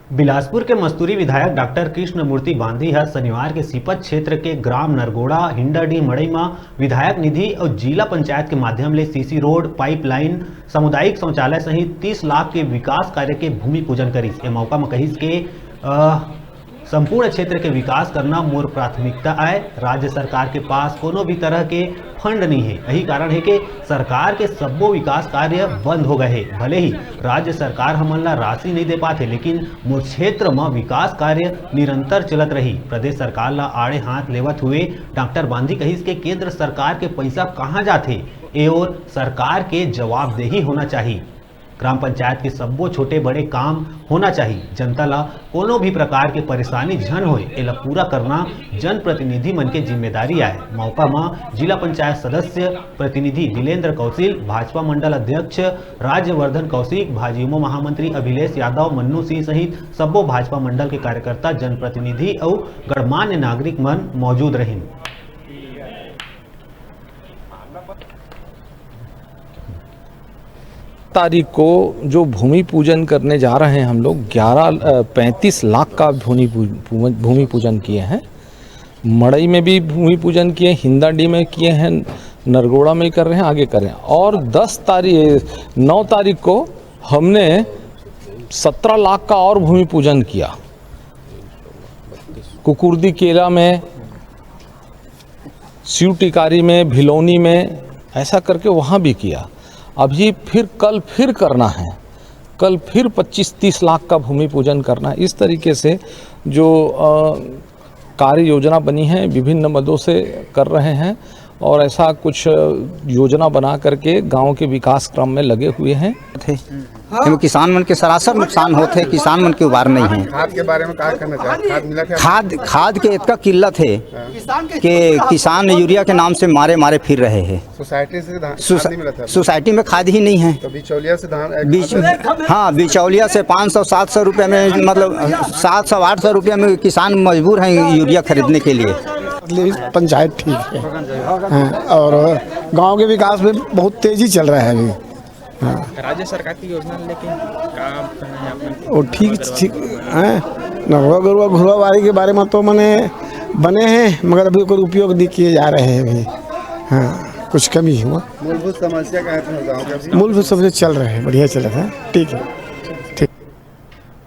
बिलासपुर के मस्तूरी विधायक डॉक्टर कृष्णमूर्ति बांधी है शनिवार के सीपत क्षेत्र के ग्राम नरगोड़ा हिंडाडी मड़ई में विधायक निधि और जिला पंचायत के माध्यम ले सीसी रोड पाइपलाइन सामुदायिक शौचालय सहित 30 लाख के विकास कार्य के भूमि पूजन करीस। ए मौका में कहिस के संपूर्ण क्षेत्र के विकास करना मोर प्राथमिकता है। राज्य सरकार के पास कोनो भी तरह के फंड नहीं है, यही कारण है कि सरकार के सब्बो विकास कार्य बंद हो गए हैं। भले ही राज्य सरकार हमन ला राशि नहीं दे पाते, लेकिन मोर क्षेत्र में विकास कार्य निरंतर चलत रही। प्रदेश सरकार ला आड़े हाथ लेवत हुए डॉक्टर बांधी कहिस के केंद्र सरकार के पैसा कहाँ जाते ए और सरकार के जवाबदेही होना चाहिए। ग्राम पंचायत के सब्बो छोटे बड़े काम होना चाहिए। जनता ला कोनो भी प्रकार के परेशानी झन होए एला पूरा करना जनप्रतिनिधि मन के जिम्मेदारी आए। मौका में जिला पंचायत सदस्य प्रतिनिधि दिलेंद्र कौशिल, भाजपा मंडल अध्यक्ष राज्यवर्धन कौशिक, भाजयुमो महामंत्री अभिलेष यादव, मन्नू सिंह सहित सब्बो भाजपा मंडल के कार्यकर्ता, जनप्रतिनिधि और गणमान्य नागरिक मन मौजूद रहे। तारीख को जो भूमि पूजन करने जा रहे हैं हम लोग 35 लाख का भूमि पूजन किए हैं। मड़ई में भी भूमि पूजन किए, हिंदाडी में किए हैं, नरगोड़ा में कर रहे हैं, आगे कर रहे हैं। और 9 तारीख को हमने 17 लाख का और भूमि पूजन किया। कुकुर्दी केला में, शिव टिकारी में, भिलौनी में, ऐसा करके वहाँ भी किया। अभी कल फिर करना है, कल फिर 25-30 लाख का भूमि पूजन करना है। इस तरीके से जो कार्य योजना बनी है विभिन्न मदों से कर रहे हैं और ऐसा कुछ योजना बना करके गांव के विकास क्रम में लगे हुए हैं। किसान मन के सरासर नुकसान होते, किसान मन के उबार नहीं है। खाद के बारे में क्या करना चाहिए? खाद मिला क्या? खाद के इतना किल्लत है कि किसान यूरिया के नाम से मारे फिर रहे हैं। सोसाइटी से खाद मिला था? सोसाइटी में खाद ही नहीं है। तो बिचौलिया से बिचौलिया से 500-700 रुपये में, मतलब 700-800 रुपये में किसान मजबूर हैं यूरिया खरीदने के लिए। पंचायत ठीक है और गांव के विकास में बहुत तेजी चल रहा है अभी। राज्य सरकार की योजना लेकिन वो ठीक है। नरवा गरुआ घुड़वारी के बारे में तो मैंने बने हैं, मगर अभी कोई उपयोग नहीं किए जा रहे हैं अभी। हाँ, कुछ कमी हुआ। मूलभूत समस्या क्या है गाँव के? मूलभूत समस्या चल रहे हैं, बढ़िया चल रहा है, ठीक है।